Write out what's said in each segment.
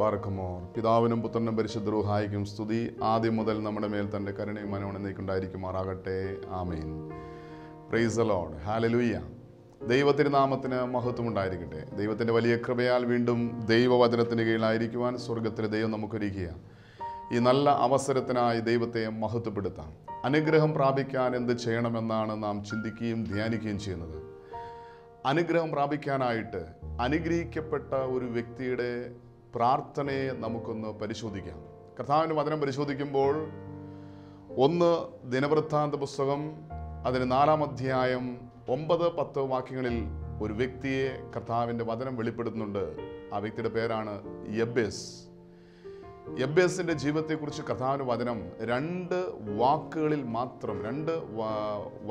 പാർക്കുമോർ. പിതാവിനും പുത്രനും പരിശുദ്ധ റൂഹായിക്കും സ്തുതി. ആദ്യം മുതൽ നമ്മുടെ മേൽ തൻ്റെ കരുണയും മനോണയും നീക്കുണ്ടായിരിക്കുമാറാകട്ടെ. ആമേൻ. Praise the Lord. ഹല്ലേലൂയ. ദൈവത്തിരുനാമത്തിന് മഹത്വം ഉണ്ടായിരിക്കട്ടെ. ദൈവത്തിൻ്റെ വലിയ കൃപയാൽ വീണ്ടും ദൈവവചനത്തിന് കീഴിലായിരിക്കുവാൻ സ്വർഗത്തിലെ ദൈവം നമുക്കൊരുക്കുക. ഈ നല്ല അവസരത്തിനായി ദൈവത്തെ മഹത്വപ്പെടുത്താം. അനുഗ്രഹം പ്രാപിക്കാൻ എന്ത് ചെയ്യണമെന്നാണ് നാം ചിന്തിക്കുകയും ധ്യാനിക്കുകയും ചെയ്യുന്നത്. അനുഗ്രഹം പ്രാപിക്കാനായിട്ട് അനുഗ്രഹിക്കപ്പെട്ട ഒരു വ്യക്തിയുടെ പ്രാർത്ഥനയെ നമുക്കൊന്ന് പരിശോധിക്കാം. കർത്താവിൻ്റെ വചനം പരിശോധിക്കുമ്പോൾ 1 ദിനവൃത്താന്ത പുസ്തകം അതിന് 4-ാം അധ്യായം 9-10 വാക്യങ്ങളിൽ ഒരു വ്യക്തിയെ കർത്താവിൻ്റെ വചനം വെളിപ്പെടുത്തുന്നുണ്ട്. ആ വ്യക്തിയുടെ പേരാണ് യബ്ബേസ്. യബ്ബേസിൻ്റെ ജീവിതത്തെക്കുറിച്ച് കർത്താവിൻ്റെ വചനം 2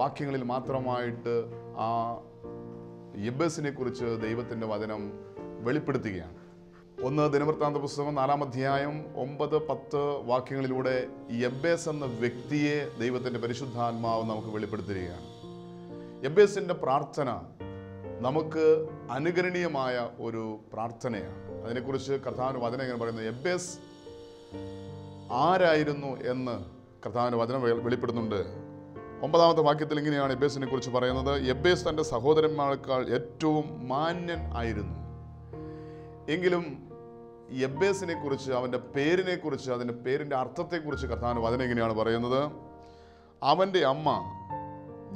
വാക്യങ്ങളിൽ മാത്രമായിട്ട് ആ യബ്ബേസിനെ കുറിച്ച് ദൈവത്തിൻ്റെ വചനം വെളിപ്പെടുത്തുകയാണ്. 1 ദിനവൃത്താന്ത പുസ്തകം 4-ാം അധ്യായം 9-10 വാക്യങ്ങളിലൂടെ യബ്ബേസ് എന്ന വ്യക്തിയെ ദൈവത്തിൻ്റെ പരിശുദ്ധാത്മാവ് നമുക്ക് വെളിപ്പെടുത്തുകയാണ്. യബ്ബേസിൻ്റെ പ്രാർത്ഥന നമുക്ക് അനുകരണീയമായ ഒരു പ്രാർത്ഥനയാണ്. അതിനെക്കുറിച്ച് കർത്താവിൻ്റെ വചനം എങ്ങനെ പറയുന്നത്? യബ്ബേസ് ആരായിരുന്നു എന്ന് കർത്താവിൻ്റെ വചനം വെളിപ്പെടുന്നുണ്ട്. 9-ാമത്തെ വാക്യത്തിൽ ഇങ്ങനെയാണ് യബ്ബേസിനെ കുറിച്ച് പറയുന്നത്: യബ്ബേസ് തൻ്റെ സഹോദരന്മാരെക്കാൾ ഏറ്റവും മാന്യൻ ആയിരുന്നു. എങ്കിലും യബ്ബേസിനെ കുറിച്ച്, അവൻ്റെ പേരിനെ കുറിച്ച്, അതിൻ്റെ പേരിൻ്റെ അർത്ഥത്തെക്കുറിച്ച് കർത്താവിൻ്റെ വചനം എങ്ങനെയാണ് പറയുന്നത്? അവൻ്റെ അമ്മ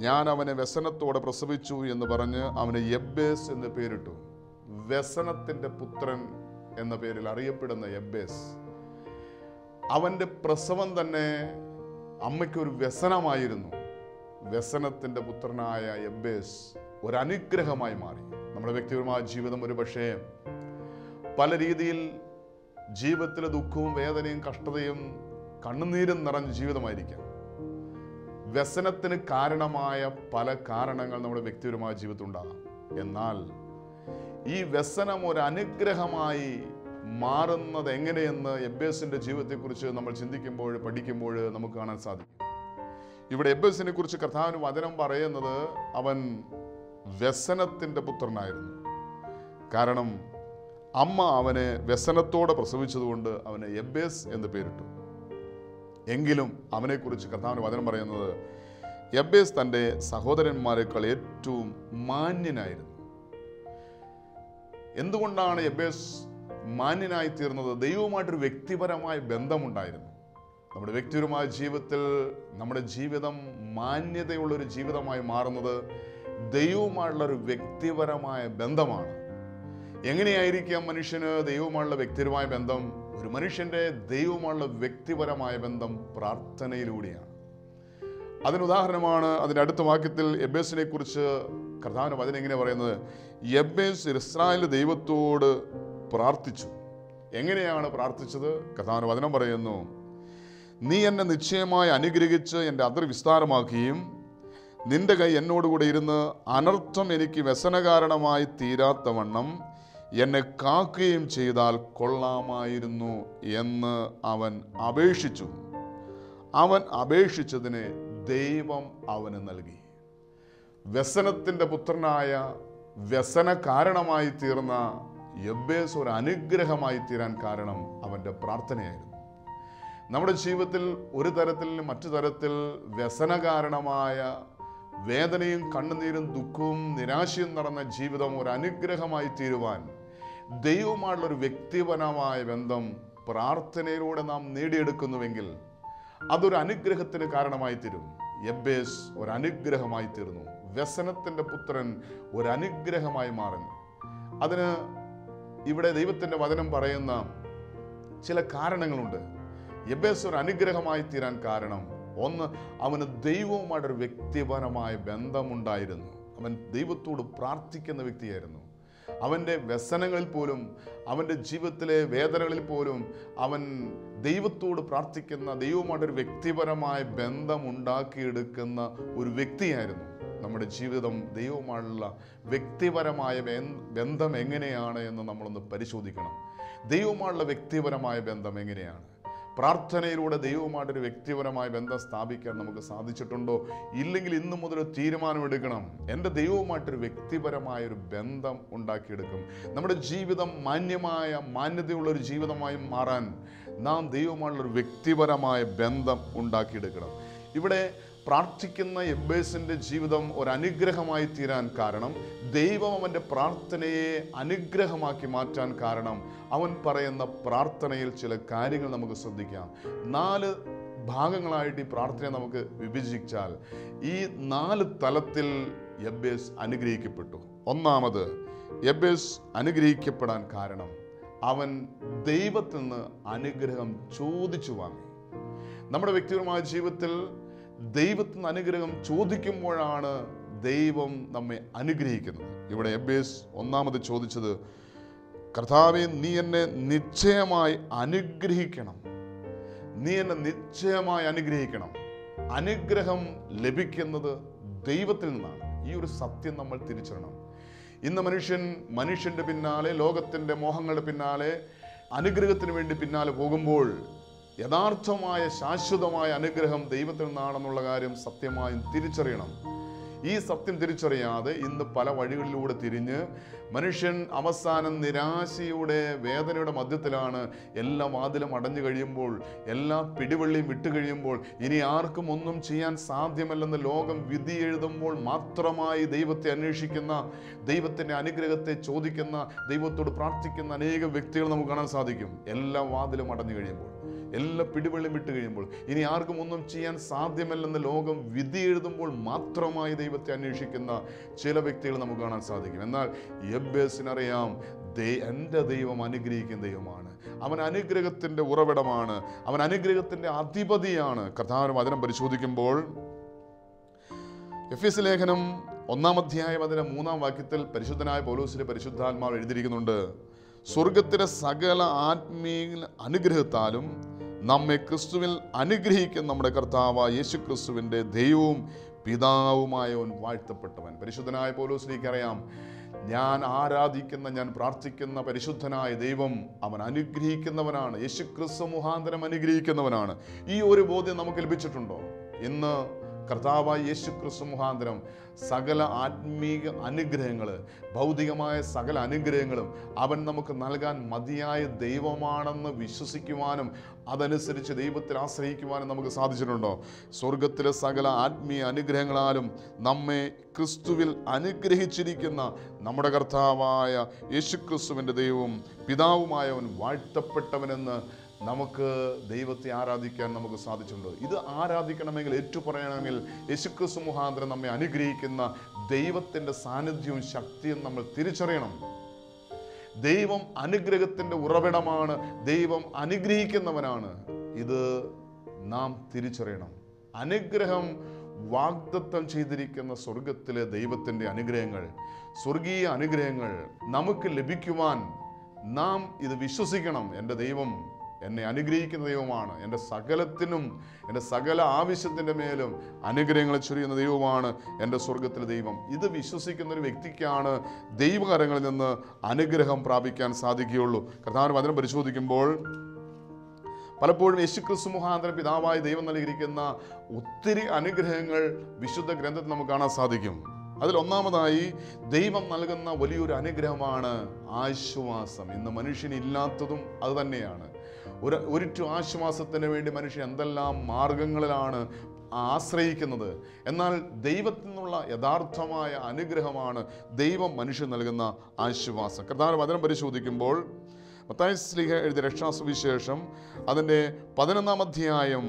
ഞാൻ അവനെ വ്യസനത്തോടെ പ്രസവിച്ചു എന്ന് പറഞ്ഞ് അവന് യബ്ബേസ് എന്ന് പേരിട്ടു. വ്യസനത്തിൻ്റെ പുത്രൻ എന്ന പേരിൽ അറിയപ്പെടുന്ന യബ്ബേസ്, അവൻ്റെ പ്രസവം തന്നെ അമ്മയ്ക്കൊരു വ്യസനമായിരുന്നു. വ്യസനത്തിൻ്റെ പുത്രനായ യബ്ബേസ് ഒരു അനുഗ്രഹമായി മാറി. നമ്മുടെ വ്യക്തിപരമായ ജീവിതം ഒരു പക്ഷേ പല രീതിയിൽ ജീവിതത്തിലെ ദുഃഖവും വേദനയും കഷ്ടതയും കണ്ണുനീരും നിറഞ്ഞ ജീവിതമായിരിക്കാം. വ്യസനത്തിന് കാരണമായ പല കാരണങ്ങൾ നമ്മുടെ വ്യക്തിപരമായ ജീവിതത്തിൽ ഉണ്ടാകാം. എന്നാൽ ഈ വ്യസനം ഒരു അനുഗ്രഹമായി മാറുന്നത് എങ്ങനെയെന്ന് യബ്ബേസിൻ്റെ ജീവിതത്തെക്കുറിച്ച് നമ്മൾ ചിന്തിക്കുമ്പോൾ, പഠിക്കുമ്പോൾ നമുക്ക് കാണാൻ സാധിക്കും. ഇവിടെ യബ്ബേസിനെ കുറിച്ച് കർത്താവിന് വചനം പറയുന്നത് അവൻ വ്യസനത്തിൻ്റെ പുത്രനായിരുന്നു. കാരണം അമ്മ അവനെ വ്യസനത്തോടെ പ്രസവിച്ചതുകൊണ്ട് അവന് യബ്ബേസ് എന്ന് പേരിട്ടു. എങ്കിലും അവനെക്കുറിച്ച് കർത്താവിന് വചനം പറയുന്നത് യബ്ബേസ് തൻ്റെ സഹോദരന്മാരെക്കാൾ ഏറ്റവും മാന്യനായിരുന്നു. എന്തുകൊണ്ടാണ് യബ്ബേസ് മാന്യനായി തീർന്നത്? ദൈവവുമായിട്ടൊരു വ്യക്തിപരമായ ബന്ധമുണ്ടായിരുന്നു. നമ്മുടെ വ്യക്തിപരമായ ജീവിതത്തിൽ നമ്മുടെ ജീവിതം മാന്യതയുള്ളൊരു ജീവിതമായി മാറുന്നത് ദൈവവുമായുള്ളൊരു വ്യക്തിപരമായ ബന്ധമാണ്. എങ്ങനെയായിരിക്കാം മനുഷ്യന് ദൈവവുമായുള്ള വ്യക്തിപരമായ ബന്ധം? ഒരു മനുഷ്യൻ്റെ ദൈവവുമായുള്ള വ്യക്തിപരമായ ബന്ധം പ്രാർത്ഥനയിലൂടെയാണ്. അതിനുദാഹരണമാണ് അതിൻ്റെ അടുത്ത വാക്യത്തിൽ യബ്ബേസിനെ കുറിച്ച് കർത്താവിൻ്റെ വചനം എങ്ങനെ പറയുന്നത്? യബ്ബേസ് ഇസ്രായേൽ ദൈവത്തോട് പ്രാർത്ഥിച്ചു. എങ്ങനെയാണ് പ്രാർത്ഥിച്ചത്? കർത്താവിൻ്റെ വചനം പറയുന്നു: നീ എന്നെ നിശ്ചയമായി അനുഗ്രഹിച്ച് എൻ്റെ അതിർ വിസ്താരമാക്കുകയും നിന്റെ കൈ എന്നോടുകൂടെ ഇരുന്ന് അനർത്ഥം എനിക്ക് വ്യസനകാരണമായി തീരാത്തവണ്ണം എന്നെ കാക്കുകയും ചെയ്താൽ കൊള്ളാമായിരുന്നു എന്ന് അവൻ അപേക്ഷിച്ചു. അവൻ അപേക്ഷിച്ചതിന് ദൈവം അവന് നൽകി. വ്യസനത്തിൻ്റെ പുത്രനായ, വ്യസന കാരണമായി തീർന്ന യബ്ബേസ് ഒരു അനുഗ്രഹമായി തീരാൻ കാരണം അവൻ്റെ പ്രാർത്ഥനയായിരുന്നു. നമ്മുടെ ജീവിതത്തിൽ ഒരു തരത്തിൽ മറ്റു തരത്തിൽ വ്യസന കാരണമായ വേദനയും കണ്ണുനീരും ദുഃഖവും നിരാശയും നടന്ന ജീവിതം ഒരു അനുഗ്രഹമായി തീരുവാൻ ദൈവവുമായുള്ളൊരു വ്യക്തിപരമായ ബന്ധം പ്രാർത്ഥനയിലൂടെ നാം നേടിയെടുക്കുന്നുവെങ്കിൽ അതൊരു അനുഗ്രഹത്തിന് കാരണമായി തീരും. യബ്ബേസ് ഒരു അനുഗ്രഹമായി തീർന്നു. വ്യസനത്തിൻ്റെ പുത്രൻ ഒരു അനുഗ്രഹമായി മാറുന്നു. അതിന് ഇവിടെ ദൈവത്തിൻ്റെ വചനം പറയുന്ന ചില കാരണങ്ങളുണ്ട്. യബ്ബേസ് ഒരു അനുഗ്രഹമായി തീരാൻ കാരണം, 1, അവന് ദൈവവുമായിട്ടൊരു വ്യക്തിപരമായ ബന്ധമുണ്ടായിരുന്നു. അവൻ ദൈവത്തോട് പ്രാർത്ഥിക്കുന്ന വ്യക്തിയായിരുന്നു. അവൻ്റെ വ്യസനങ്ങളിൽ പോലും, അവൻ്റെ ജീവിതത്തിലെ വേദനകളിൽ പോലും അവൻ ദൈവത്തോട് പ്രാർത്ഥിക്കുന്ന, ദൈവവുമായിട്ടൊരു വ്യക്തിപരമായ ബന്ധം ഉണ്ടാക്കിയെടുക്കുന്ന ഒരു വ്യക്തിയായിരുന്നു. നമ്മുടെ ജീവിതം ദൈവവുമായുള്ള വ്യക്തിപരമായ ബന്ധം എങ്ങനെയാണ് എന്ന് നമ്മളൊന്ന് പരിശോധിക്കണം. ദൈവവുമായുള്ള വ്യക്തിപരമായ ബന്ധം എങ്ങനെയാണ്? പ്രാർത്ഥനയിലൂടെ ദൈവവുമായിട്ടൊരു വ്യക്തിപരമായ ബന്ധം സ്ഥാപിക്കാൻ നമുക്ക് സാധിച്ചിട്ടുണ്ടോ? ഇല്ലെങ്കിൽ ഇന്നു മുതൽ ഒരു തീരുമാനമെടുക്കണം. എൻ്റെ ദൈവവുമായിട്ടൊരു വ്യക്തിപരമായൊരു ബന്ധം ഉണ്ടാക്കിയെടുക്കും. നമ്മുടെ ജീവിതം മാന്യതയുള്ളൊരു ജീവിതമായി മാറാൻ നാം ദൈവവുമായുള്ളൊരു വ്യക്തിപരമായ ബന്ധം ഉണ്ടാക്കിയെടുക്കണം. ഇവിടെ പ്രാർത്ഥിക്കുന്ന യബ്ബേസിൻ്റെ ജീവിതം ഒരു അനുഗ്രഹമായി തീരാൻ കാരണം, ദൈവം അവൻ്റെ പ്രാർത്ഥനയെ അനുഗ്രഹമാക്കി മാറ്റാൻ കാരണം, അവൻ പറയുന്ന പ്രാർത്ഥനയിൽ ചില കാര്യങ്ങൾ നമുക്ക് ശ്രദ്ധിക്കാം. 4 ഭാഗങ്ങളായിട്ട് ഈ പ്രാർത്ഥനയെ നമുക്ക് വിഭജിച്ചാൽ ഈ 4 തലത്തിൽ യബ്ബേസ് അനുഗ്രഹിക്കപ്പെട്ടു. ഒന്നാമത്, യബ്ബേസ് അനുഗ്രഹിക്കപ്പെടാൻ കാരണം അവൻ ദൈവത്തിൽ നിന്ന് അനുഗ്രഹം ചോദിച്ചു വാങ്ങി. നമ്മുടെ വ്യക്തിപരമായ ജീവിതത്തിൽ ദൈവത്തിൽ നിന്ന് അനുഗ്രഹം ചോദിക്കുമ്പോഴാണ് ദൈവം നമ്മെ അനുഗ്രഹിക്കുന്നത്. ഇവിടെ യബ്ബേസ് ഒന്നാമത് ചോദിച്ചത്, കർത്താവേ, നീ എന്നെ നിശ്ചയമായി അനുഗ്രഹിക്കണം, നീ എന്നെ നിശ്ചയമായി അനുഗ്രഹിക്കണം. അനുഗ്രഹം ലഭിക്കുന്നത് ദൈവത്തിൽ നിന്നാണ്. ഈ ഒരു സത്യം നമ്മൾ തിരിച്ചറിയണം. ഇന്ന് മനുഷ്യൻ്റെ പിന്നാലെ, ലോകത്തിൻ്റെ മോഹങ്ങളുടെ പിന്നാലെ, അനുഗ്രഹത്തിന് വേണ്ടി പിന്നാലെ പോകുമ്പോൾ യഥാർത്ഥമായ ശാശ്വതമായ അനുഗ്രഹം ദൈവത്തിൽ നിന്നാണെന്നുള്ള കാര്യം സത്യമായും തിരിച്ചറിയണം. ഈ സത്യം തിരിച്ചറിയാതെ ഇന്ന് പല വഴികളിലൂടെ തിരിഞ്ഞ് മനുഷ്യൻ അവസാനം നിരാശയുടെ, വേദനയുടെ മധ്യത്തിലാണ്. എല്ലാ വാതിലും അടഞ്ഞു കഴിയുമ്പോൾ, എല്ലാ പിടിവള്ളിയും വിട്ടു കഴിയുമ്പോൾ, ഇനി ആർക്കും ഒന്നും ചെയ്യാൻ സാധ്യമല്ലെന്ന് ലോകം വിധി എഴുതുമ്പോൾ മാത്രമായി ദൈവത്തെ അന്വേഷിക്കുന്ന, ദൈവത്തിൻ്റെ അനുഗ്രഹത്തെ ചോദിക്കുന്ന, ദൈവത്തോട് പ്രാർത്ഥിക്കുന്ന അനേകം വ്യക്തികൾ നമുക്ക് കാണാൻ സാധിക്കും. എല്ലാ വാതിലും അടഞ്ഞു കഴിയുമ്പോൾ, എല്ലാ പിടിവള്ളിയും വിട്ടു കഴിയുമ്പോൾ, ഇനി ആർക്കും ഒന്നും ചെയ്യാൻ സാധ്യമല്ലെന്ന് ലോകം വിധി എഴുതുമ്പോൾ മാത്രമായി ദൈവത്തെ അന്വേഷിക്കുന്ന ചില വ്യക്തികൾ നമുക്ക് കാണാൻ സാധിക്കും. എന്നാൽ യബ്ബേസിനറിയാം, എൻ്റെ ദൈവം അനുഗ്രഹിക്കുന്ന ദൈവമാണ്. അവൻ അനുഗ്രഹത്തിൻ്റെ ഉറവിടമാണ്, അവൻ അനുഗ്രഹത്തിൻ്റെ അധിപതിയാണ്. കർത്താവിന്റെ വചനം പരിശോധിക്കുമ്പോൾ എഫെസ്യ ലേഖനം 1-ാം അധ്യായം 3-ാം വാക്യത്തിൽ പരിശുദ്ധനായ പൗലോസിന്റെ പരിശുദ്ധാത്മാവ് എഴുതിയിരിക്കുന്നുണ്ട്, സ്വർഗത്തിലെ സകല ആത്മീയ അനുഗ്രഹത്താലും നമ്മെ ക്രിസ്തുവിൽ അനുഗ്രഹിക്കുന്ന നമ്മുടെ കർത്താവായ യേശു ക്രിസ്തുവിൻ്റെ ദൈവവും പിതാവുമായവൻ വാഴ്ത്തപ്പെട്ടവൻ. പരിശുദ്ധനായ പൗലോസിലേക്ക് അറിയാം, ഞാൻ ആരാധിക്കുന്ന, ഞാൻ പ്രാർത്ഥിക്കുന്ന പരിശുദ്ധനായ ദൈവം അവൻ അനുഗ്രഹിക്കുന്നവനാണ്. യേശു ക്രിസ്തു മുഖാന്തരം അനുഗ്രഹിക്കുന്നവനാണ്. ഈ ഒരു ബോധ്യം നമുക്ക് ലഭിച്ചിട്ടുണ്ടോ? ഇന്ന് കർത്താവായ യേശു ക്രിസ്തു മുഖാന്തരം സകല ആത്മീക അനുഗ്രഹങ്ങൾ, ഭൗതികമായ സകല അനുഗ്രഹങ്ങളും അവൻ നമുക്ക് നൽകാൻ മതിയായ ദൈവമാണെന്ന് വിശ്വസിക്കുവാനും അതനുസരിച്ച് ദൈവത്തിൽ ആശ്രയിക്കുവാനും നമുക്ക് സാധിച്ചിട്ടുണ്ടോ? സ്വർഗത്തിലെ സകല ആത്മീയ അനുഗ്രഹങ്ങളാലും നമ്മെ ക്രിസ്തുവിൽ അനുഗ്രഹിച്ചിരിക്കുന്ന നമ്മുടെ കർത്താവായ യേശു ക്രിസ്തുവിൻ്റെ ദൈവവും പിതാവുമായവൻ വാഴ്ത്തപ്പെട്ടവനെന്ന് നമുക്ക് ദൈവത്തെ ആരാധിക്കാൻ നമുക്ക് സാധിച്ചിട്ടുണ്ട്. ഇത് ആരാധിക്കണമെങ്കിൽ, ഏറ്റുപറയണമെങ്കിൽ യേശുക്രിസ്തു മുഖാന്തരം നമ്മെ അനുഗ്രഹിക്കുന്ന ദൈവത്തിൻ്റെ സാന്നിധ്യവും ശക്തിയും നമ്മൾ തിരിച്ചറിയണം. ദൈവം അനുഗ്രഹത്തിൻ്റെ ഉറവിടമാണ്, ദൈവം അനുഗ്രഹിക്കുന്നവനാണ്. ഇത് നാം തിരിച്ചറിയണം. അനുഗ്രഹം വാഗ്ദത്തം ചെയ്തിരിക്കുന്ന സ്വർഗത്തിലെ ദൈവത്തിൻ്റെ അനുഗ്രഹങ്ങൾ, സ്വർഗീയ അനുഗ്രഹങ്ങൾ നമുക്ക് ലഭിക്കുവാൻ നാം ഇത് വിശ്വസിക്കണം. എൻ്റെ ദൈവം എന്നെ അനുഗ്രഹിക്കുന്ന ദൈവമാണ്, എൻ്റെ സകലത്തിനും, എൻ്റെ സകല ആവശ്യത്തിൻ്റെ മേലും അനുഗ്രഹങ്ങളെ ചൊരിയുന്ന ദൈവമാണ് എൻ്റെ സ്വർഗത്തിലെ ദൈവം. ഇത് വിശ്വസിക്കുന്ന ഒരു വ്യക്തിക്കാണ് ദൈവകരങ്ങളിൽ നിന്ന് അനുഗ്രഹം പ്രാപിക്കാൻ സാധിക്കുകയുള്ളൂ. കർത്താവിന്റെ വചനം പരിശോധിക്കുമ്പോൾ പലപ്പോഴും യേശുക്രിസ്തു മുഖാന്തരം പിതാവായ ദൈവം നൽകിയിരിക്കുന്ന ഒത്തിരി അനുഗ്രഹങ്ങൾ വിശുദ്ധ ഗ്രന്ഥത്തിൽ നമുക്ക് കാണാൻ സാധിക്കും. അതിൽ ഒന്നാമതായി ദൈവം നൽകുന്ന വലിയൊരു അനുഗ്രഹമാണ് ആശ്വാസം. ഇന്ന് മനുഷ്യനില്ലാത്തതും അത് തന്നെയാണ്. ഒരിറ്റു ആശ്വാസത്തിന് വേണ്ടി മനുഷ്യൻ എന്തെല്ലാം മാർഗങ്ങളിലാണ് ആശ്രയിക്കുന്നത്. എന്നാൽ ദൈവത്തിൽ നിന്നുള്ള യഥാർത്ഥമായ അനുഗ്രഹമാണ് ദൈവം മനുഷ്യൻ നൽകുന്ന ആശ്വാസം. കർത്താവിന്റെ വചനം പരിശോധിക്കുമ്പോൾ മത്തായി ശ്ലീഹ എഴുതിയ രക്ഷാസുവിശേഷം അതിൻ്റെ 11-ാം അധ്യായം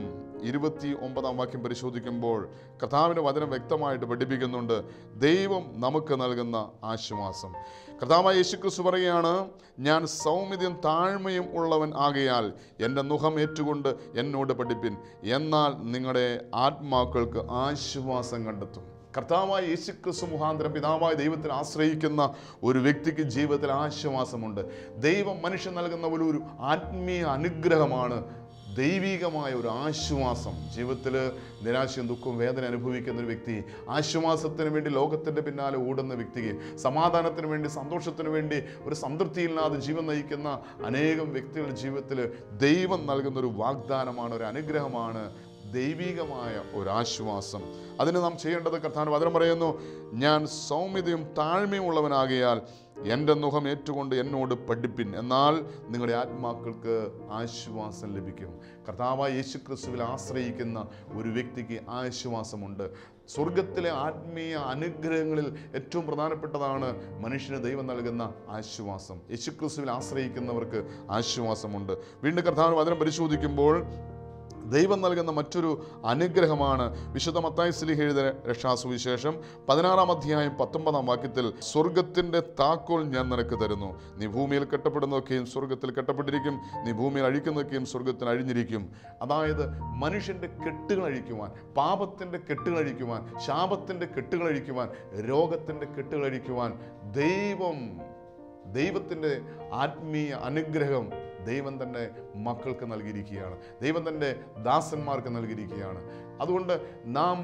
29-ാം വാക്യം പരിശോധിക്കുമ്പോൾ കർത്താവിൻ്റെ വചനം വ്യക്തമായിട്ട് പഠിപ്പിക്കുന്നുണ്ട് ദൈവം നമുക്ക് നൽകുന്ന ആശ്വാസം. കർത്താവായ യേശുക്രിസ്തു പറയുകയാണ്, ഞാൻ സൗമ്യതയും താഴ്മയും ഉള്ളവൻ ആകയാൽ എൻ്റെ നുഖം ഏറ്റുകൊണ്ട് എന്നോട് പഠിപ്പിൻ, എന്നാൽ നിങ്ങളുടെ ആത്മാക്കൾക്ക് ആശ്വാസം കണ്ടെത്തും. കർത്താവായ യേശുക്രിസ്തു മുഖാന്തരം പിതാവായ ദൈവത്തിൽ ആശ്രയിക്കുന്ന ഒരു വ്യക്തിക്ക് ജീവിതത്തിൽ ആശ്വാസമുണ്ട്. ദൈവം മനുഷ്യൻ നൽകുന്ന ഒരു ആത്മീയ അനുഗ്രഹമാണ് ദൈവികമായ ഒരു ആശ്വാസം. ജീവിതത്തിൽ നിരാശയും ദുഃഖവും വേദന അനുഭവിക്കുന്ന ഒരു വ്യക്തി ആശ്വാസത്തിന് വേണ്ടി ലോകത്തിൻ്റെ പിന്നാലെ ഓടുന്ന വ്യക്തിക്ക്, സമാധാനത്തിന് വേണ്ടി സന്തോഷത്തിന് വേണ്ടി ഒരു സംതൃപ്തിയില്ലാതെ ജീവൻ നയിക്കുന്ന അനേകം വ്യക്തികളുടെ ജീവിതത്തിൽ ദൈവം നൽകുന്നൊരു വാഗ്ദാനമാണ്, ഒരു അനുഗ്രഹമാണ് ദൈവികമായ ഒരാശ്വാസം. അതിന് നാം ചെയ്യേണ്ടത് കർത്താവിന്റെ വചനം പറയുന്നു, ഞാൻ സൗമ്യതയും താഴ്മയും ഉള്ളവനാകിയാൽ എൻ്റെ മുഖം ഏറ്റുകൊണ്ട് എന്നോട് പഠിപ്പിൻ, എന്നാൽ നിങ്ങളുടെ ആത്മാക്കൾക്ക് ആശ്വാസം ലഭിക്കും. കർത്താവായ യേശുക്രിസ്തുവിൽ ആശ്രയിക്കുന്ന ഒരു വ്യക്തിക്ക് ആശ്വാസമുണ്ട്. സ്വർഗത്തിലെ ആത്മീയ അനുഗ്രഹങ്ങളിൽ ഏറ്റവും പ്രധാനപ്പെട്ടതാണ് മനുഷ്യന് ദൈവം നൽകുന്ന ആശ്വാസം. യേശുക്രിസ്തുവിൽ ആശ്രയിക്കുന്നവർക്ക് ആശ്വാസമുണ്ട്. വീണ്ടും കർത്താവിന്റെ വചനം പരിശോധിക്കുമ്പോൾ ദൈവം നൽകുന്ന മറ്റൊരു അനുഗ്രഹമാണ് വിശുദ്ധ മത്തായി ശ്ലീഹ എഴുതിയ രക്ഷാസുവിശേഷം 16-ാം അധ്യായം 19-ാം വാക്യത്തിൽ, സ്വർഗത്തിൻ്റെ താക്കോൽ ഞാൻ നിനക്ക് തരുന്നു, നീ ഭൂമിയിൽ കെട്ടപ്പെടുന്നതൊക്കെയും സ്വർഗത്തിൽ കെട്ടപ്പെട്ടിരിക്കും, നീ ഭൂമിയിൽ അഴിക്കുന്നതൊക്കെയും സ്വർഗത്തിൽ അഴിഞ്ഞിരിക്കും. അതായത് മനുഷ്യൻ്റെ കെട്ടുകൾ അഴിക്കുവാൻ, പാപത്തിൻ്റെ കെട്ടുകൾ അഴിക്കുവാൻ, ശാപത്തിൻ്റെ കെട്ടുകൾ അഴിക്കുവാൻ, രോഗത്തിൻ്റെ കെട്ടുകൾ അഴിക്കുവാൻ ദൈവത്തിൻ്റെ ആത്മീയ അനുഗ്രഹം ദൈവം തൻ്റെ മക്കൾക്ക് നൽകിയിരിക്കുകയാണ്, ദൈവം തൻ്റെ ദാസന്മാർക്ക് നൽകിയിരിക്കുകയാണ്. അതുകൊണ്ട് നാം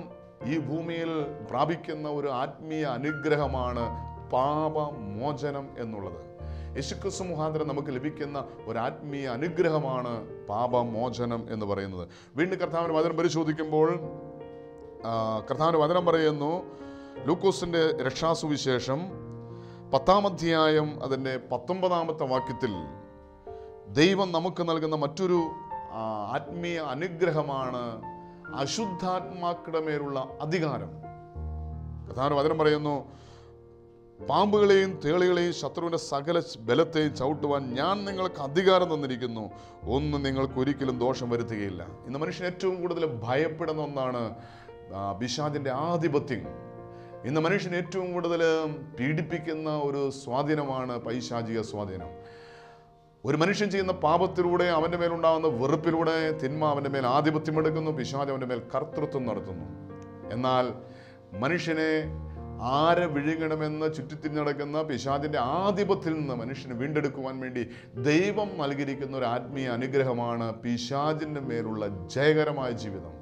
ഈ ഭൂമിയിൽ പ്രാപിക്കുന്ന ഒരു ആത്മീയ അനുഗ്രഹമാണ് പാപമോചനം എന്നുള്ളത്. യേശുക്രിസ്തു മുഖാന്തരം നമുക്ക് ലഭിക്കുന്ന ഒരു ആത്മീയ അനുഗ്രഹമാണ് പാപമോചനം എന്ന് പറയുന്നത്. വീണ്ടും കർത്താവിന്റെ വചനം പരിശോധിക്കുമ്പോൾ കർത്താവിന്റെ വചനം പറയുന്നു, ലൂക്കോസിന്റെ രക്ഷാസുവിശേഷം 10-ാം അധ്യായം അതിൻ്റെ 19-ാമത്തെ വാക്യത്തിൽ ദൈവം നമുക്ക് നൽകുന്ന മറ്റൊരു ആത്മീയ അനുഗ്രഹമാണ് അശുദ്ധാത്മാക്കളുടെ മേലുള്ള അധികാരം. കർത്താവിന്റെ വചനം പറയുന്നു, പാമ്പുകളെയും തേളികളെയും ശത്രുവിൻ്റെ സകല ബലത്തെയും ചവിട്ടുവാൻ ഞാൻ നിങ്ങൾക്ക് അധികാരം തന്നിരിക്കുന്നു, ഒന്നും നിങ്ങൾക്ക് ഒരിക്കലും ദോഷം വരുത്തുകയില്ല. ഇന്ന് മനുഷ്യൻ ഏറ്റവും കൂടുതൽ ഭയപ്പെടുന്ന ഒന്നാണ് പിശാചിൻ്റെ ആധിപത്യം. ഇന്ന് മനുഷ്യൻ ഏറ്റവും കൂടുതൽ പീഡിപ്പിക്കുന്ന ഒരു സ്വാധീനമാണ് പൈശാചിക സ്വാധീനം. ഒരു മനുഷ്യൻ ചെയ്യുന്ന പാപത്തിലൂടെ അവൻ്റെ മേലുണ്ടാകുന്ന വെറുപ്പിലൂടെ തിന്മ അവൻ്റെ മേൽ ആധിപത്യമെടുക്കുന്നു, പിശാച് അവൻ്റെ മേൽ കർത്തൃത്വം നടത്തുന്നു. എന്നാൽ മനുഷ്യനെ ആരെ വിഴുങ്ങണമെന്ന് ചുറ്റിത്തിരിഞ്ഞടക്കുന്ന പിശാചിൻ്റെ ആധിപത്യത്തിൽ നിന്ന് മനുഷ്യനെ വീണ്ടെടുക്കുവാൻ വേണ്ടി ദൈവം നൽകിയിരിക്കുന്ന ഒരു ആത്മീയ അനുഗ്രഹമാണ് പിശാചിൻ്റെ മേലുള്ള ജയകരമായ ജീവിതം.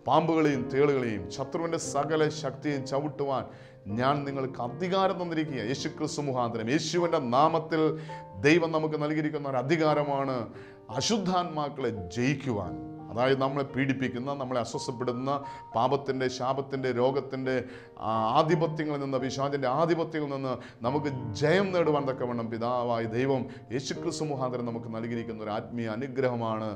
പാമ്പുകളെയും തേളുകളെയും ശത്രുവിൻ്റെ സകല ശക്തിയും ചവിട്ടുവാൻ ഞാൻ നിങ്ങൾക്ക് അധികാരം തന്നിരിക്കുക. യേശുക്രിസ്തു മുഖാന്തരം, യേശുവിൻ്റെ നാമത്തിൽ ദൈവം നമുക്ക് നൽകിയിരിക്കുന്ന ഒരു അധികാരമാണ് അശുദ്ധാത്മാക്കളെ ജയിക്കുവാൻ. അതായത് നമ്മളെ പീഡിപ്പിക്കുന്ന, നമ്മളെ അസ്വസ്ഥപ്പെടുന്ന പാപത്തിൻ്റെ, ശാപത്തിൻ്റെ, രോഗത്തിൻ്റെ ആധിപത്യങ്ങളിൽ നിന്ന്, പിശാചിൻ്റെ ആധിപത്യങ്ങളിൽ നിന്ന് നമുക്ക് ജയം നേടുവാൻ തക്കവണ്ണം പിതാവായ ദൈവം യേശുക്രിസ്തു മുഖാന്തരം നമുക്ക് നൽകിയിരിക്കുന്ന ഒരു ആത്മീയ അനുഗ്രഹമാണ്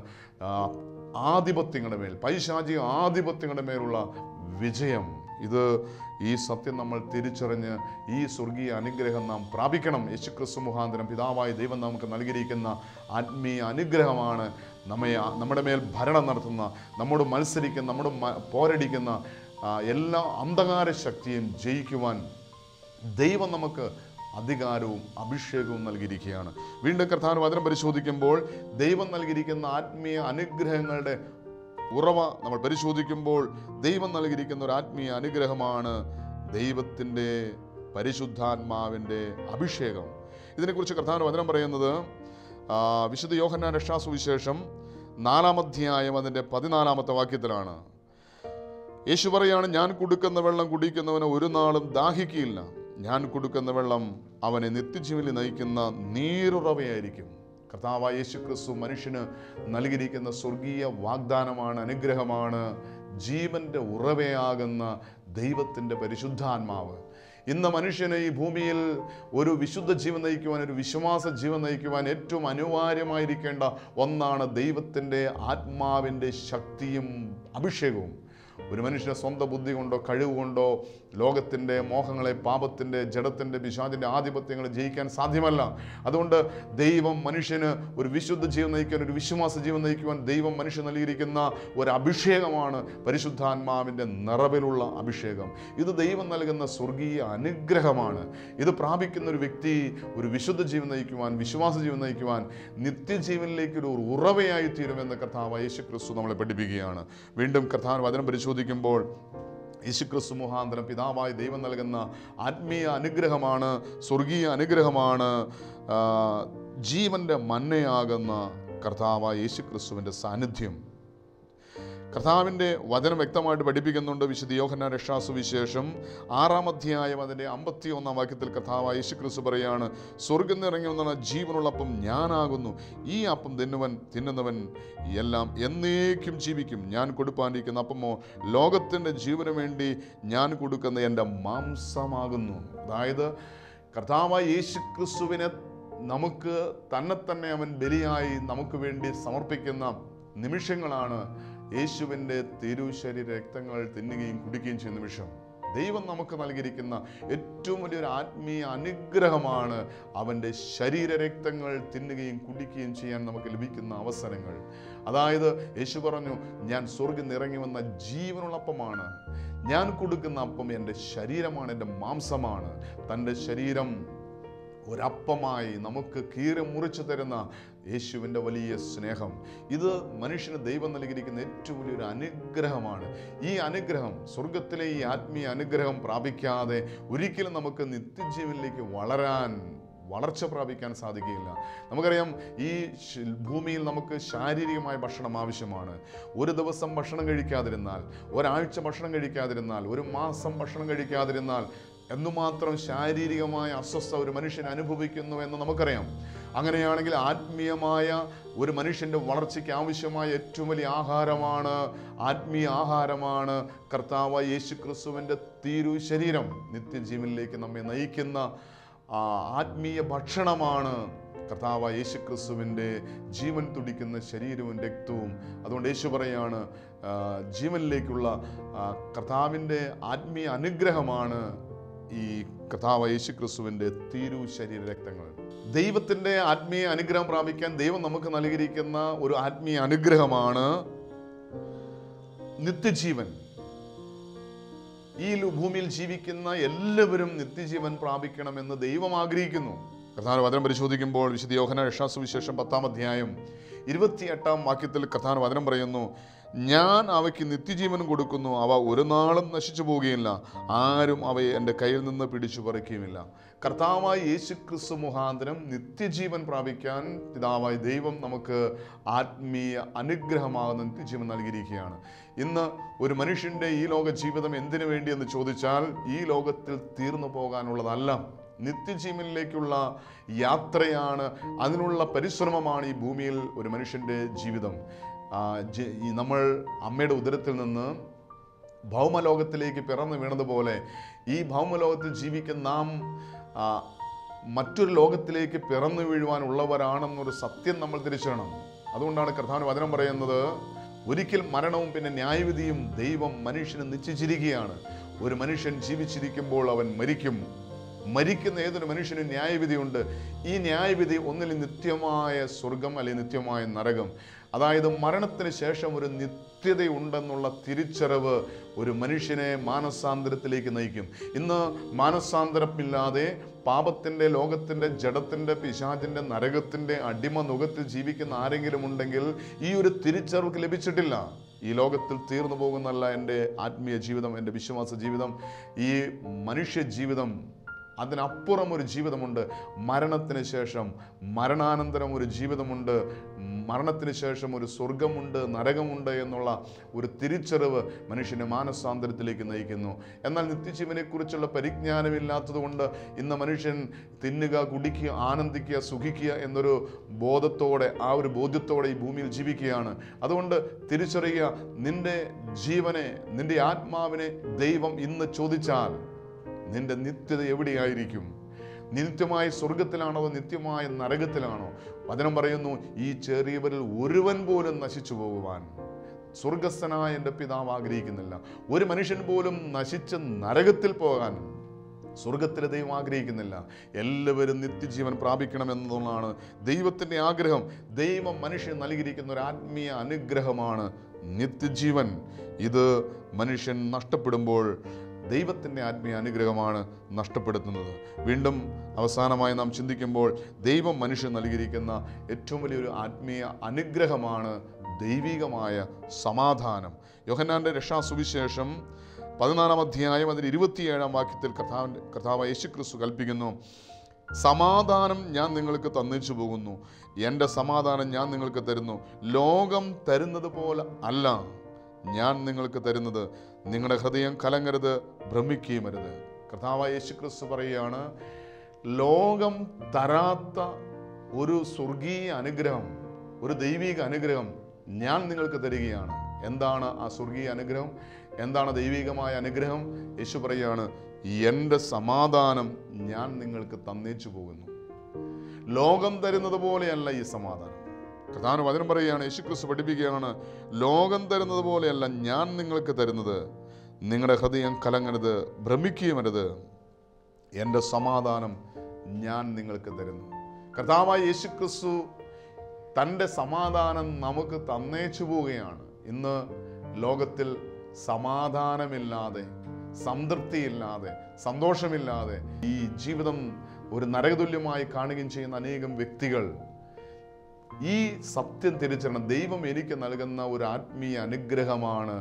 ആധിപത്യങ്ങളുടെ മേൽ, പൈശാചിക ആധിപത്യങ്ങളുടെ മേലുള്ള വിജയം. ഈ സത്യം നമ്മൾ തിരിച്ചറിഞ്ഞ് ഈ സ്വർഗീയ അനുഗ്രഹം നാം പ്രാപിക്കണം. യേശുക്രിസ്തു മുഖാന്തരം പിതാവായ ദൈവം നമുക്ക് നൽകിയിരിക്കുന്ന ആത്മീയ അനുഗ്രഹമാണ് നമ്മുടെ മേൽ ഭരണം നടത്തുന്ന, നമ്മോട് മത്സരിക്കുന്ന, നമ്മോട് പോരടിക്കുന്ന എല്ലാ അന്ധകാര ശക്തിയും ജയിക്കുവാൻ ദൈവം നമുക്ക് അധികാരവും അഭിഷേകവും നൽകിയിരിക്കുകയാണ്. വീണ്ടും കർത്താവിന്റെ വചനം പരിശോധിക്കുമ്പോൾ ദൈവം നൽകിയിരിക്കുന്ന ആത്മീയ അനുഗ്രഹങ്ങളുടെ ഉറവ നമ്മൾ പരിശോധിക്കുമ്പോൾ ദൈവം നൽകിയിരിക്കുന്ന ഒരു ആത്മീയ അനുഗ്രഹമാണ് ദൈവത്തിൻ്റെ പരിശുദ്ധാത്മാവിൻ്റെ അഭിഷേകം. ഇതിനെക്കുറിച്ച് കർത്താവിന്റെ വചനം പറയുന്നത് വിശുദ്ധ യോഹന്നാൻ രക്ഷാസുവിശേഷം 4-ാം അധ്യായം അതിൻ്റെ 14-ാമത്തെ വാക്യത്തിലാണ്. യേശു പറയാണ്, ഞാൻ കൊടുക്കുന്ന വെള്ളം കുടിക്കുന്നവന് ഒരു നാളും ദാഹിക്കുകയില്ല, ഞാൻ കൊടുക്കുന്ന വെള്ളം അവനെ നിത്യജീവനിൽ നയിക്കുന്ന നീരുറവയായിരിക്കും. കർത്താവായ യേശുക്രിസ്തു മനുഷ്യന് നൽകിയിരിക്കുന്ന സ്വർഗീയ വാഗ്ദാനമാണ്, അനുഗ്രഹമാണ് ജീവന്റെ ഉറവയാകുന്ന ദൈവത്തിൻ്റെ പരിശുദ്ധാത്മാവ്. ഇന്ന് മനുഷ്യന് ഈ ഭൂമിയിൽ ഒരു വിശുദ്ധ ജീവൻ നയിക്കുവാൻ, ഒരു വിശ്വാസ ജീവൻ നയിക്കുവാൻ ഏറ്റവും അനിവാര്യമായിരിക്കേണ്ട ഒന്നാണ് ദൈവത്തിൻ്റെ ആത്മാവിൻ്റെ ശക്തിയും അഭിഷേകവും. ഒരു മനുഷ്യനെ സ്വന്തം ബുദ്ധി കൊണ്ടോ കഴിവ് കൊണ്ടോ ലോകത്തിൻ്റെ മോഹങ്ങളെ, പാപത്തിൻ്റെ, ജഡത്തിൻ്റെ, പിശാചിൻ്റെ ആധിപത്യങ്ങളെ ജയിക്കാൻ സാധ്യമല്ല. അതുകൊണ്ട് ദൈവം മനുഷ്യന് ഒരു വിശുദ്ധ ജീവൻ നയിക്കാൻ, ഒരു വിശ്വാസ ജീവൻ നയിക്കുവാൻ ദൈവം മനുഷ്യൻ നൽകിയിരിക്കുന്ന ഒരു അഭിഷേകമാണ് പരിശുദ്ധാത്മാവിൻ്റെ നിറവിലുള്ള അഭിഷേകം. ഇത് ദൈവം നൽകുന്ന സ്വർഗീയ അനുഗ്രഹമാണ്. ഇത് പ്രാപിക്കുന്ന ഒരു വ്യക്തി ഒരു വിശുദ്ധ ജീവൻ നയിക്കുവാൻ, വിശ്വാസ ജീവൻ നയിക്കുവാൻ, നിത്യജീവനിലേക്ക് ഒരു ഉറവയായി തീരുമെന്ന് കർത്താവായ യേശുക്രിസ്തു നമ്മളെ പഠിപ്പിക്കുകയാണ്. വീണ്ടും കർത്താവിന്റെ വചനം പരിശോധിക്കുമ്പോൾ യേശുക്രിസ്തു മുഖാന്തരം പിതാവായ ദൈവം നൽകുന്ന ആത്മീയ അനുഗ്രഹമാണ്, സ്വർഗീയ അനുഗ്രഹമാണ് ജീവന്റെ മന്നയാകുന്ന കർത്താവായ യേശുക്രിസ്തുവിൻ്റെ സാന്നിധ്യം. കർത്താവിൻ്റെ വചനം വ്യക്തമായിട്ട് പഠിപ്പിക്കുന്നുണ്ട്. വിശുദ്ധ യോഹന്നാൻ രക്ഷാസുവിശേഷം 6-ാം അധ്യായം അതിൻ്റെ 51-ാം വാക്യത്തിൽ കർത്താവായ യേശുക്രിസ്തു പറയാണ്, സ്വർഗ്ഗം നിറങ്ങി വന്ന ജീവനുള്ള അപ്പം ഞാനാകുന്നു. ഈ അപ്പം തിന്നുന്നവൻ എല്ലാം എന്നേക്കും ജീവിക്കും. ഞാൻ കൊടുപ്പാനിരിക്കുന്ന അപ്പമോ ലോകത്തിൻ്റെ ജീവന് വേണ്ടി ഞാൻ കൊടുക്കുന്ന എൻ്റെ മാംസമാകുന്നു. അതായത് കർത്താവായ യേശുക്രിസ്തുവിനെ നമുക്ക് തന്നെ അവൻ ബലിയായി നമുക്ക് വേണ്ടി സമർപ്പിക്കുന്ന നിമിഷങ്ങളാണ് യേശുവിൻ്റെ തിരുശരീര രക്തങ്ങൾ തിന്നുകയും കുടിക്കുകയും ചെയ്യുന്ന നിമിഷം. ദൈവം നമുക്ക് നൽകിയിരിക്കുന്ന ഏറ്റവും വലിയൊരു ആത്മീയ അനുഗ്രഹമാണ് അവൻ്റെ ശരീരരക്തങ്ങൾ തിന്നുകയും കുടിക്കുകയും ചെയ്യാൻ നമുക്ക് ലഭിക്കുന്ന അവസരങ്ങൾ. അതായത് യേശു പറഞ്ഞു, ഞാൻ സ്വർഗ്ഗം ഇറങ്ങി വന്ന ജീവനുള്ള അപ്പമാണ്. ഞാൻ കൊടുക്കുന്ന അപ്പം എൻ്റെ ശരീരമാണ്, എൻ്റെ മാംസമാണ്. തൻ്റെ ശരീരം ഒരപ്പമായി നമുക്ക് കീറി മുറിച്ചു തരുന്ന യേശുവിൻ്റെ വലിയ സ്നേഹം, ഇത് മനുഷ്യന് ദൈവം നൽകിയിരിക്കുന്ന ഏറ്റവും വലിയൊരു അനുഗ്രഹമാണ്. ഈ അനുഗ്രഹം, സ്വർഗത്തിലെ ഈ ആത്മീയ അനുഗ്രഹം പ്രാപിക്കാതെ ഒരിക്കലും നമുക്ക് നിത്യജീവനിലേക്ക് വളർച്ച പ്രാപിക്കാൻ സാധിക്കുകയില്ല. നമുക്കറിയാം, ഈ ഭൂമിയിൽ നമുക്ക് ശാരീരികമായ ഭക്ഷണം ആവശ്യമാണ്. ഒരു ദിവസം ഭക്ഷണം കഴിക്കാതിരുന്നാൽ, ഒരാഴ്ച ഭക്ഷണം കഴിക്കാതിരുന്നാൽ, ഒരു മാസം ഭക്ഷണം കഴിക്കാതിരുന്നാൽ എന്നുമാത്രം ശാരീരികമായ അസ്വസ്ഥത ഒരു മനുഷ്യൻ അനുഭവിക്കുന്നു എന്ന് നമുക്കറിയാം. അങ്ങനെയാണെങ്കിൽ ആത്മീയമായ ഒരു മനുഷ്യൻ്റെ വളർച്ചയ്ക്ക് ആവശ്യമായ ഏറ്റവും വലിയ ആത്മീയ ആഹാരമാണ് കർത്താവായ യേശുക്രിസ്തുവിൻ്റെ തിരു ശരീരം. നിത്യജീവനിലേക്ക് നമ്മെ നയിക്കുന്ന ആത്മീയ ഭക്ഷണമാണ് കർത്താവായ യേശുക്രിസ്തുവിൻ്റെ ജീവൻ തുടിക്കുന്ന ശരീരവും രക്തവും. അതുകൊണ്ട് യേശു പറയാണ്, ജീവനിലേക്കുള്ള കർത്താവിൻ്റെ ആത്മീയ അനുഗ്രഹമാണ് ഈ കർത്താവായ യേശുക്രിസ്തുവിൻ്റെ തിരു ശരീര രക്തങ്ങൾ. ദൈവത്തിൻ്റെ ആത്മീയ അനുഗ്രഹം പ്രാപിക്കാൻ ദൈവം നമുക്ക് നൽകിയിരിക്കുന്ന ഒരു ആത്മീയ അനുഗ്രഹമാണ് നിത്യജീവൻ. ഈ ഭൂമിയിൽ ജീവിക്കുന്ന എല്ലാവരും നിത്യജീവൻ പ്രാപിക്കണമെന്ന് ദൈവം ആഗ്രഹിക്കുന്നു. കർത്താവിന്റെ വചനം പരിശോധിക്കുമ്പോൾ വിശുദ്ധ യോഹന്നാൻ രക്ഷാസുവിശേഷം 10-ാം അധ്യായം 28-ാം വാക്യത്തിൽ കർത്താവിന്റെ വചനം പറയുന്നു, ഞാൻ അവയ്ക്ക് നിത്യജീവൻ കൊടുക്കുന്നു, അവ ഒരു നാളും നശിച്ചു പോവുകയില്ല, ആരും അവയെ എൻ്റെ കയ്യിൽ നിന്ന് പിടിച്ചു പറിക്കുകയുമില്ല. കർത്താവായ യേശുക്രിസ്തു മുഖാന്തരം നിത്യജീവൻ പ്രാപിക്കാൻ പിതാവായ ദൈവം നമുക്ക് ആത്മീയ അനുഗ്രഹമാകുന്ന നിത്യജീവൻ നൽകിയിരിക്കുകയാണ്. ഇന്ന് ഒരു മനുഷ്യൻ്റെ ഈ ലോക ജീവിതം എന്തിനു വേണ്ടി എന്ന് ചോദിച്ചാൽ, ഈ ലോകത്തിൽ തീർന്നു പോകാനുള്ളതല്ല, നിത്യജീവനിലേക്കുള്ള യാത്രയാണ്. അതിനുള്ള പരിശ്രമമാണ് ഈ ഭൂമിയിൽ ഒരു മനുഷ്യൻ്റെ ജീവിതം. നമ്മൾ അമ്മയുടെ ഉദരത്തിൽ നിന്ന് ഭൗമലോകത്തിലേക്ക് പിറന്നു വീണതുപോലെ ഈ ഭൗമലോകത്തിൽ ജീവിക്കുന്ന നാം മറ്റൊരു ലോകത്തിലേക്ക് പിറന്നു വീഴുവാനുള്ളവരാണെന്നൊരു സത്യം നമ്മൾ തിരിച്ചറിയണം. അതുകൊണ്ടാണ് കർത്താവിന്റെ വചനം പറയുന്നത്, ഒരിക്കൽ മരണവും പിന്നെ ന്യായവിധിയും ദൈവം മനുഷ്യന് നിശ്ചയിച്ചിരിക്കുകയാണ്. ഒരു മനുഷ്യൻ ജീവിച്ചിരിക്കുമ്പോൾ അവൻ മരിക്കും. മരിക്കുന്ന ഏതൊരു മനുഷ്യനും ന്യായവിധിയുണ്ട്. ഈ ന്യായവിധി ഒന്നിൽ നിത്യമായ സ്വർഗം അല്ലെങ്കിൽ നിത്യമായ നരകം. അതായത് മരണത്തിന് ശേഷം ഒരു നിത്യതയുണ്ടെന്നുള്ള തിരിച്ചറിവ് ഒരു മനുഷ്യനെ മാനസാന്തരത്തിലേക്ക് നയിക്കും. ഇന്ന് മാനസാന്തരമില്ലാതെ പാപത്തിൻ്റെ, ലോകത്തിൻ്റെ, ജഡത്തിൻ്റെ, പിശാചിൻ്റെ, നരകത്തിൻ്റെ അടിമ നുഖത്തിൽ ജീവിക്കുന്ന ആരെങ്കിലും ഉണ്ടെങ്കിൽ ഈ ഒരു തിരിച്ചറിവ് ലഭിച്ചിട്ടില്ല. ഈ ലോകത്തിൽ തീർന്നു പോകുന്നല്ല എൻ്റെ ആത്മീയ ജീവിതം, എൻ്റെ വിശ്വാസ ജീവിതം. ഈ മനുഷ്യ ജീവിതം, അതിനപ്പുറം ഒരു ജീവിതമുണ്ട്. മരണത്തിന് ശേഷം, മരണാനന്തരം ഒരു ജീവിതമുണ്ട്. മരണത്തിന് ശേഷം ഒരു സ്വർഗമുണ്ട്, നരകമുണ്ട് എന്നുള്ള ഒരു തിരിച്ചറിവ് മനുഷ്യനെ മാനസാന്തരത്തിലേക്ക് നയിക്കുന്നു. എന്നാൽ നിത്യജീവനെക്കുറിച്ചുള്ള പരിജ്ഞാനമില്ലാത്തതുകൊണ്ട് ഇന്ന് മനുഷ്യൻ തിന്നുക, കുടിക്കുക, ആനന്ദിക്കുക, സുഖിക്കുക എന്നൊരു ബോധത്തോടെ, ആ ഒരു ബോധ്യത്തോടെ ഈ ഭൂമിയിൽ ജീവിക്കുകയാണ്. അതുകൊണ്ട് തിരിച്ചറിയുക, നിന്റെ ജീവനെ, നിന്റെ ആത്മാവിനെ ദൈവം ഇന്ന് ചോദിച്ചാൽ നിന്റെ നിത്യത എവിടെയായിരിക്കും? നിത്യമായ സ്വർഗത്തിലാണോ, നിത്യമായ നരകത്തിലാണോ? വചനം പറയുന്നു, ഈ ചെറിയവരിൽ ഒരുവൻ പോലും നശിച്ചു പോകുവാൻ സ്വർഗസ്ഥനായ എൻ്റെ പിതാവ് ആഗ്രഹിക്കുന്നില്ല. ഒരു മനുഷ്യൻ പോലും നശിച്ച് നരകത്തിൽ പോകാൻ സ്വർഗത്തിലെ ദൈവം ആഗ്രഹിക്കുന്നില്ല. എല്ലാവരും നിത്യജീവൻ പ്രാപിക്കണമെന്നതാണ് ദൈവത്തിൻ്റെ ആഗ്രഹം. ദൈവം മനുഷ്യന് നൽകിയിരിക്കുന്ന ഒരു ആത്മീയ അനുഗ്രഹമാണ് നിത്യജീവൻ. ഇത് മനുഷ്യൻ നഷ്ടപ്പെടുമ്പോൾ ദൈവത്തിൻ്റെ ആത്മീയ അനുഗ്രഹമാണ് നഷ്ടപ്പെടുത്തുന്നത്. വീണ്ടും അവസാനമായി നാം ചിന്തിക്കുമ്പോൾ ദൈവം മനുഷ്യൻ നൽകിയിരിക്കുന്ന ഏറ്റവും വലിയൊരു ആത്മീയ അനുഗ്രഹമാണ് ദൈവികമായ സമാധാനം. യോഹന്നാന്റെ രക്ഷാസുവിശേഷം 14-ാം അധ്യായം അതിന് 27-ാം വാക്യത്തിൽ കർത്താവ് യേശുക്രിസ്തു കൽപ്പിക്കുന്നു, സമാധാനം ഞാൻ നിങ്ങൾക്ക് തന്നേച്ചു പോകുന്നു, എൻ്റെ സമാധാനം ഞാൻ നിങ്ങൾക്ക് തരുന്നു. ലോകം തരുന്നത് പോലെ അല്ല ഞാൻ നിങ്ങൾക്ക് തരുന്നത്. നിങ്ങളുടെ ഹൃദയം കലങ്ങരുത്, ഭ്രമിക്കുകയും അരുത്. കർത്താവായ യേശുക്രിസ്തു പറയുകയാണ്, ലോകം തരാത്ത ഒരു സ്വർഗീയ അനുഗ്രഹം, ഒരു ദൈവിക അനുഗ്രഹം ഞാൻ നിങ്ങൾക്ക് തരികയാണ്. എന്താണ് ആ സ്വർഗീയ അനുഗ്രഹം? എന്താണ് ദൈവികമായ അനുഗ്രഹം? യേശു പറയുകയാണ്, എൻ്റെ സമാധാനം ഞാൻ നിങ്ങൾക്ക് തന്നേച്ചു പോകുന്നു. ലോകം തരുന്നത് പോലെയല്ല ഈ സമാധാനം. കർത്താവിന്റെ വചനം പറയുകയാണ്, യേശുക്രിസ്തു പഠിപ്പിക്കുകയാണ്, ലോകം തരുന്നത് പോലെയല്ല ഞാൻ നിങ്ങൾക്ക് തരുന്നത്. നിങ്ങളുടെ ഹൃദയം കലങ്ങരുത്, ഭ്രമിക്കുകയും അരുത്. എൻ്റെ സമാധാനം ഞാൻ നിങ്ങൾക്ക് തരുന്നു. കർത്താവായ യേശുക്രിസ്തു തൻ്റെ സമാധാനം നമുക്ക് തന്നേച്ചു പോവുകയാണ്. ഇന്ന് ലോകത്തിൽ സമാധാനമില്ലാതെ, സംതൃപ്തിയില്ലാതെ, സന്തോഷമില്ലാതെ ഈ ജീവിതം ഒരു നരകതുല്യമായി കാണുകയും ചെയ്യുന്ന അനേകം വ്യക്തികൾ ഈ സത്യം തിരിച്ചറിയണം. ദൈവം എനിക്ക് നൽകുന്ന ഒരു ആത്മീയ അനുഗ്രഹമാണ്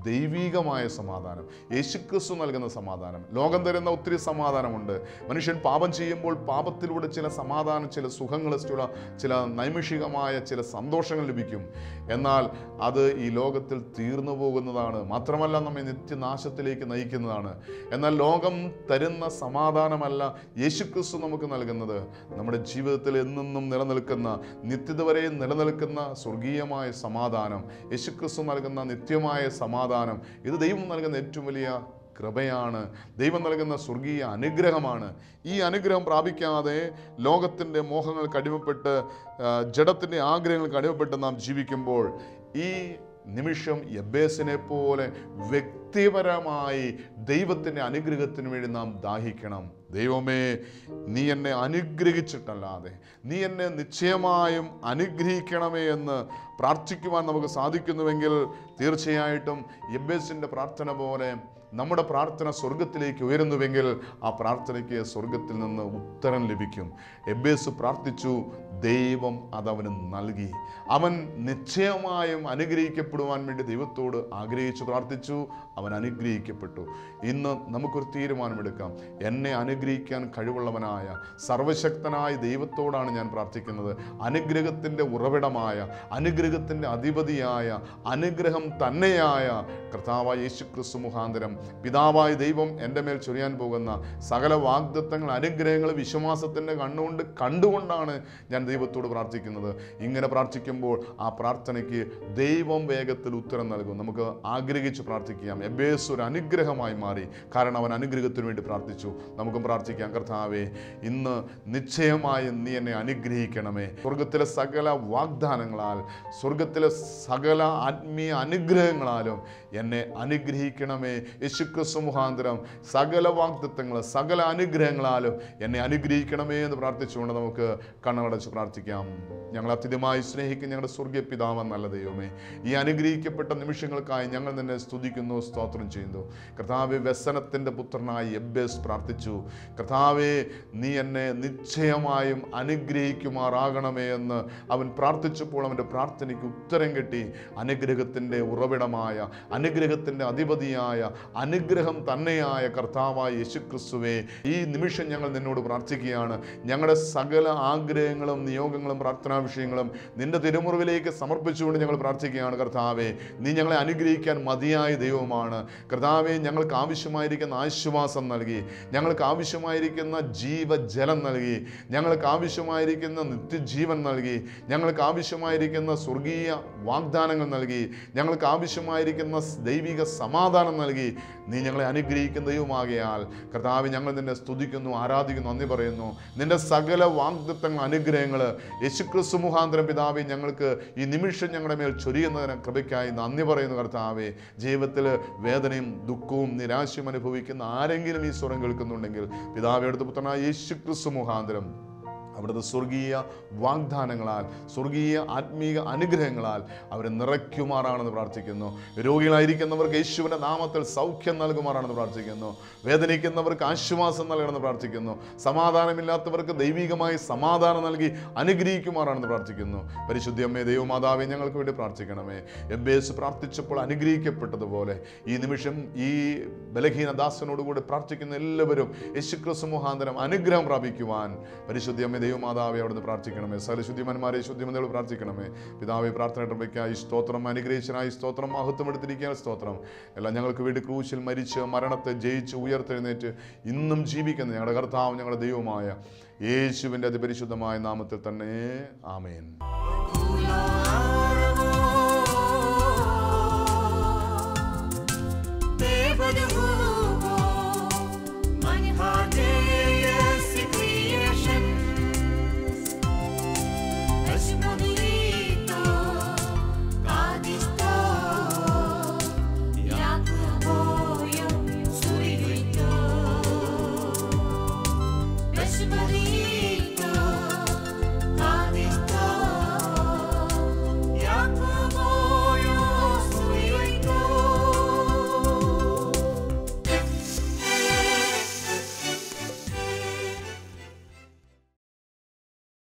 ദൈവികമായ സമാധാനം, യേശുക്രിസ്തു നൽകുന്ന സമാധാനം. ലോകം തരുന്ന ഒത്തിരി സമാധാനമുണ്ട്. മനുഷ്യൻ പാപം ചെയ്യുമ്പോൾ പാപത്തിലൂടെ ചില സമാധാനം, ചില സുഖങ്ങൾ, ചില നൈമിഷികമായ ചില സന്തോഷങ്ങൾ ലഭിക്കും. എന്നാൽ അത് ഈ ലോകത്തിൽ തീർന്നു പോകുന്നതാണ്. മാത്രമല്ല നമ്മെ നിത്യനാശത്തിലേക്ക് നയിക്കുന്നതാണ്. എന്നാൽ ലോകം തരുന്ന സമാധാനമല്ല യേശുക്രിസ്തു നമുക്ക് നൽകുന്നത്. നമ്മുടെ ജീവിതത്തിൽ എന്നെന്നും നിലനിൽക്കുന്ന, നിത്യത വരെ നിലനിൽക്കുന്ന സ്വർഗീയമായ സമാധാനം, യേശുക്രിസ്തു നൽകുന്ന നിത്യമായ സമാധാനം, ഇത് ദൈവം നൽകുന്ന ഏറ്റവും വലിയ കൃപയാണ്. ദൈവം നൽകുന്ന സ്വർഗീയ അനുഗ്രഹമാണ്. ഈ അനുഗ്രഹം പ്രാപിക്കാതെ ലോകത്തിൻ്റെ മോഹങ്ങൾക്ക് അടിമപ്പെട്ട്, ജഡത്തിൻ്റെ ആഗ്രഹങ്ങൾക്ക് അടിമപ്പെട്ട് നാം ജീവിക്കുമ്പോൾ ഈ നിമിഷം യബ്ബേസിനെ പോലെ വ്യക്തിപരമായി ദൈവത്തിൻ്റെ അനുഗ്രഹത്തിന് വേണ്ടി നാം ദാഹിക്കണം. ദൈവമേ, നീ എന്നെ അനുഗ്രഹിച്ചിട്ടല്ലാതെ, നീ എന്നെ നിശ്ചയമായും അനുഗ്രഹിക്കണമേ എന്ന് പ്രാർത്ഥിക്കുവാൻ നമുക്ക് സാധിക്കുന്നുവെങ്കിൽ തീർച്ചയായിട്ടും യബ്ബേസിൻ്റെ പ്രാർത്ഥന പോലെ നമ്മുടെ പ്രാർത്ഥന സ്വർഗത്തിലേക്ക് ഉയരുന്നുവെങ്കിൽ ആ പ്രാർത്ഥനയ്ക്ക് സ്വർഗത്തിൽ നിന്ന് ഉത്തരം ലഭിക്കും. യബ്ബേസ് പ്രാർത്ഥിച്ചു, ദൈവം അതവന് നൽകി. അവൻ നിശ്ചയമായും അനുഗ്രഹിക്കപ്പെടുവാൻ വേണ്ടി ദൈവത്തോട് ആഗ്രഹിച്ചു പ്രാർത്ഥിച്ചു. അവൻ അനുഗ്രഹിക്കപ്പെട്ടു. ഇന്ന് നമുക്കൊരു തീരുമാനമെടുക്കാം. എന്നെ അനുഗ്രഹിക്കാൻ കഴിവുള്ളവനായ സർവശക്തനായ ദൈവത്തോടാണ് ഞാൻ പ്രാർത്ഥിക്കുന്നത്. അനുഗ്രഹത്തിൻ്റെ ഉറവിടമായ, അനുഗ്രഹത്തിൻ്റെ അധിപതിയായ, അനുഗ്രഹം തന്നെയായ കർത്താവായ യേശുക്രിസ്തു മുഖാന്തരം പിതാവായ ദൈവം എൻ്റെ മേൽ ചൊരിയാൻ പോകുന്ന സകല വാഗ്ദത്തങ്ങൾ, അനുഗ്രഹങ്ങൾ വിശ്വാസത്തിൻ്റെ കണ്ടുകൊണ്ടാണ് ഞാൻ ദൈവത്തോട് പ്രാർത്ഥിക്കുന്നത്. ഇങ്ങനെ പ്രാർത്ഥിക്കുമ്പോൾ ആ പ്രാർത്ഥനയ്ക്ക് ദൈവം വേഗത്തിൽ ഉത്തരം നൽകും. നമുക്ക് ആഗ്രഹിച്ച് പ്രാർത്ഥിക്കാം. യബ്ബേസ് ഒരു അനുഗ്രഹമായി മാറി. കാരണം അവൻ അനുഗ്രഹത്തിന് വേണ്ടി പ്രാർത്ഥിച്ചു. നമുക്കും പ്രാർത്ഥിക്കാം. കർത്താവേ, ഇന്ന് നിശ്ചയമായും നീ എന്നെ അനുഗ്രഹിക്കണമേ. സ്വർഗത്തിലെ സകല വാഗ്ദാനങ്ങളാൽ, സ്വർഗത്തിലെ സകല ആത്മീയ അനുഗ്രഹങ്ങളാലും എന്നെ അനുഗ്രഹിക്കണമേ. യേശുക്രിസ്തു മുഖാന്തരം സകല വാഗ്ദത്തങ്ങളും സകല അനുഗ്രഹങ്ങളാലും എന്നെ അനുഗ്രഹിക്കണമേ എന്ന് പ്രാർത്ഥിച്ചുകൊണ്ട് നമുക്ക് കണ്ണടച്ച് പ്രാർത്ഥിക്കാം. ഞങ്ങൾ അത്യധികമായി സ്നേഹിക്കുന്ന ഞങ്ങളുടെ സ്വർഗീയ പിതാവ് നല്ല ദൈവമേ, ഈ അനുഗ്രഹിക്കപ്പെട്ട നിമിഷങ്ങൾക്കായി ഞങ്ങൾ നിന്നെ സ്തുതിക്കുന്നു, സ്തോത്രം ചെയ്യുന്നു. കർത്താവേ, വ്യസനത്തിൻ്റെ പുത്രനായി യബ്ബേസ് പ്രാർത്ഥിച്ചു. കർത്താവേ, നീ എന്നെ നിശ്ചയമായും അനുഗ്രഹിക്കുമാറാകണമേ എന്ന് അവൻ പ്രാർത്ഥിച്ചപ്പോൾ അവൻ്റെ പ്രാർത്ഥനയ്ക്ക് ഉത്തരം കിട്ടി. അനുഗ്രഹത്തിൻ്റെ ഉറവിടമായ, അനുഗ്രഹത്തിൻ്റെ അധിപതിയായ, അനുഗ്രഹം തന്നെയായ കർത്താവായ യേശുക്രിസ്തുവേ, ഈ നിമിഷം ഞങ്ങൾ നിന്നോട് പ്രാർത്ഥിക്കുകയാണ്. ഞങ്ങളുടെ സകല ആഗ്രഹങ്ങളും നിയോഗങ്ങളും പ്രാർത്ഥനാ വിഷയങ്ങളും നിന്റെ തിരുമുറിവിലേക്ക് സമർപ്പിച്ചുകൊണ്ട് ഞങ്ങൾ പ്രാർത്ഥിക്കുകയാണ്. കർത്താവേ, നീ ഞങ്ങളെ അനുഗ്രഹിക്കാൻ മതിയായ ദൈവമാണ്. കർത്താവേ, ഞങ്ങൾക്ക് ആവശ്യമായിരിക്കുന്ന ആശ്വാസം നൽകി, ഞങ്ങൾക്ക് ആവശ്യമായിരിക്കുന്ന ജീവജലം നൽകി, ഞങ്ങൾക്ക് ആവശ്യമായിരിക്കുന്ന നിത്യജീവൻ നൽകി, ഞങ്ങൾക്ക് ആവശ്യമായിരിക്കുന്ന സ്വർഗീയ വാഗ്ദാനങ്ങൾ നൽകി, ഞങ്ങൾക്ക് ആവശ്യമായിരിക്കുന്ന ദൈവിക സമാധാനം നൽകി. നീ ഞങ്ങളെ അനുഗ്രഹിക്കുന്ന ദൈവമാകയാൽ കർത്താവേ, ഞങ്ങൾ നിന്നെ സ്തുതിക്കുന്നു, ആരാധിക്കുന്നു, നന്ദി പറയുന്നു. നിന്റെ സകല വാഗ്ദത്തങ്ങൾ, അനുഗ്രഹങ്ങൾ യേശുക്രിസ്തു മുഖാന്തരം പിതാവേ ഞങ്ങൾക്ക് ഈ നിമിഷം ഞങ്ങളുടെ മേൽ ചൊരിയുന്നതിന് കൃപയ്ക്കായി നന്ദി പറയുന്നു. കർത്താവേ, ജീവിതത്തിൽ വേദനയും ദുഃഖവും നിരാശയും അനുഭവിക്കുന്ന ആരെങ്കിലും ഈ സ്വരം കേൾക്കുന്നുണ്ടെങ്കിൽ പിതാവേ, അടുത്ത പുത്രനായ യേശുക്രിസ്തു മുഖാന്തരം അവിടുത്തെ സ്വർഗീയ വാഗ്ദാനങ്ങളാൽ, സ്വർഗീയ ആത്മീക അനുഗ്രഹങ്ങളാൽ അവരെ നിറയ്ക്കുമാറാണെന്ന് പ്രാർത്ഥിക്കുന്നു. രോഗികളായിരിക്കുന്നവർക്ക് യേശുവിൻ്റെ നാമത്തിൽ സൗഖ്യം നൽകുമാറാണെന്ന് പ്രാർത്ഥിക്കുന്നു. വേദനിക്കുന്നവർക്ക് ആശ്വാസം നൽകണമെന്ന് പ്രാർത്ഥിക്കുന്നു. സമാധാനമില്ലാത്തവർക്ക് ദൈവികമായി സമാധാനം നൽകി അനുഗ്രഹിക്കുമാറാണെന്ന് പ്രാർത്ഥിക്കുന്നു. പരിശുദ്ധ അമ്മേ, ദൈവമാതാവേ, ഞങ്ങൾക്ക് വേണ്ടി പ്രാർത്ഥിക്കണമേ. എബ്ബേസ് പ്രാർത്ഥിച്ചപ്പോൾ അനുഗ്രഹിക്കപ്പെട്ടതുപോലെ ഈ നിമിഷം ഈ ബലഹീന ദാസനോടുകൂടി പ്രാർത്ഥിക്കുന്ന എല്ലാവരും യേശുക്രിസ്തു മുഖാന്തരം അനുഗ്രഹം പ്രാപിക്കുവാൻ പരിശുദ്ധ അമ്മേ, ദൈവമാതാവേ, അവിടുന്ന് പ്രാർത്ഥിക്കണമേ. സകല ശുദ്ധിമാന്മാരെ ശുദ്ധിമതികൾ പ്രാർത്ഥിക്കണമേ. പിതാവേ, പ്രാർത്ഥനയ്ക്കായി സ്തോത്രം, അനുഗ്രഹിച്ചനായി സ്തോത്രം, മഹത്വം എടുത്തിരിക്കാൻ സ്തോത്രം. എല്ലാം ഞങ്ങൾക്ക് വേണ്ടി ക്രൂശിൽ മരിച്ച് മരണത്തെ ജയിച്ച് ഉയർത്തെഴുന്നേറ്റ് ഇന്നും ജീവിക്കുന്ന ഞങ്ങളുടെ കർത്താവ്, ഞങ്ങളുടെ ദൈവമായ യേശുവിൻ്റെ അതിപരിശുദ്ധമായ നാമത്തിൽ തന്നെ ആമേൻ.